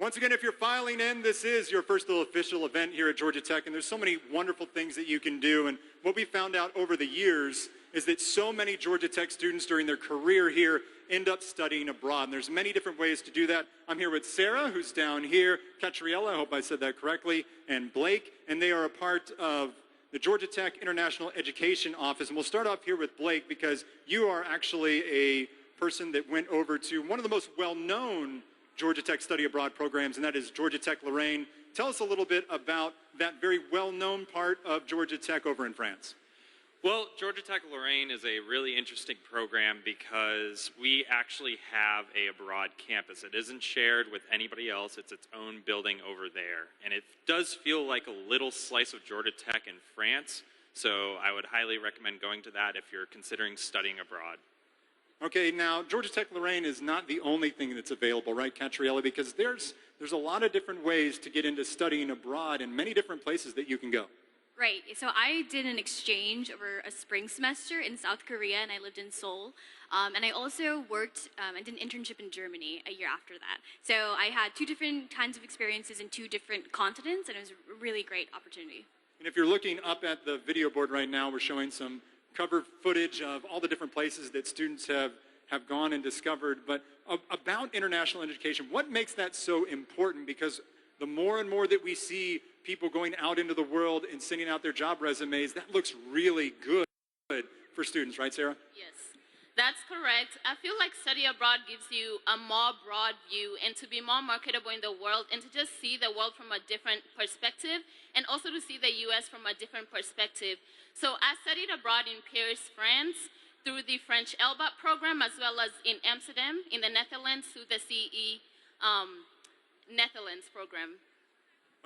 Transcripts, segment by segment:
Once again, if you're filing in, this is your first little official event here at Georgia Tech, and there's so many wonderful things that you can do. And what we found out over the years is that so many Georgia Tech students during their career here end up studying abroad. And there's many different ways to do that. I'm here with Sarah, who's down here, Catriella, I hope I said that correctly, and Blake, and they are a part of the Georgia Tech International Education Office. And we'll start off here with Blake because you are actually a person that went over to one of the most well-known Georgia Tech study abroad programs, and that is Georgia Tech Lorraine. Tell us a little bit about that very well-known part of Georgia Tech over in France. Well, Georgia Tech Lorraine is a really interesting program because we actually have a abroad campus. It isn't shared with anybody else. It's its own building over there. And it does feel like a little slice of Georgia Tech in France, so I would highly recommend going to that if you're considering studying abroad. Okay, now Georgia Tech Lorraine is not the only thing that's available, right, Catriella? Because there's a lot of different ways to get into studying abroad and many different places that you can go. Right, so I did an exchange over a spring semester in South Korea, and I lived in Seoul. And I also worked and did an internship in Germany a year after that. So I had two different kinds of experiences in two different continents, and it was a really great opportunity. And if you're looking up at the video board right now, we're showing some cover footage of all the different places that students have gone and discovered. But about international education, what makes that so important? Because the more and more that we see people going out into the world and sending out their job resumes, that looks really good for students, right, Sarah? Yes, that's correct. I feel like study abroad gives you a more broad view and to be more marketable in the world and to just see the world from a different perspective and also to see the U.S. from a different perspective. So I studied abroad in Paris, France, through the French LBAT program, as well as in Amsterdam, in the Netherlands, through the CE Netherlands program.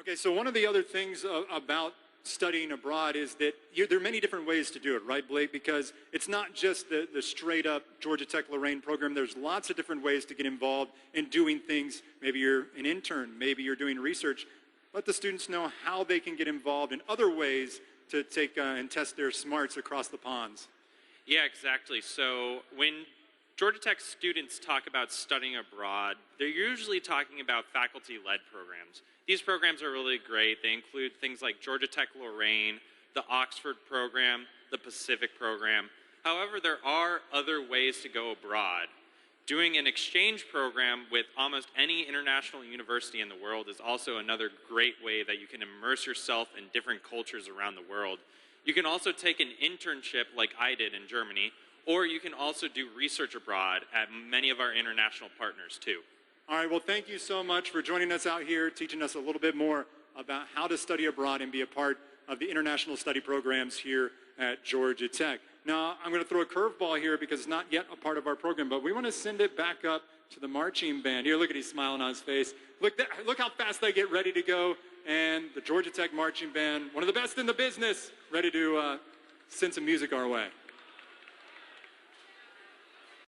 Okay, so one of the other things about studying abroad is that there are many different ways to do it, right, Blake? Because it's not just the straight-up Georgia Tech Lorraine program. There's lots of different ways to get involved in doing things. Maybe you're an intern. Maybe you're doing research. Let the students know how they can get involved in other ways to take and test their smarts across the ponds. Yeah, exactly. So when Georgia Tech students talk about studying abroad, they're usually talking about faculty-led programs. These programs are really great. They include things like Georgia Tech Lorraine, the Oxford program, the Pacific program. However, there are other ways to go abroad. Doing an exchange program with almost any international university in the world is also another great way that you can immerse yourself in different cultures around the world. You can also take an internship like I did in Germany, or you can also do research abroad at many of our international partners too. All right, well, thank you so much for joining us out here, teaching us a little bit more about how to study abroad and be a part of the international study programs here at Georgia Tech. Now, I'm going to throw a curveball here because it's not yet a part of our program, but we want to send it back up to the marching band. Here, look at he's smiling on his face. Look how fast they get ready to go. And the Georgia Tech Marching Band, one of the best in the business, ready to send some music our way.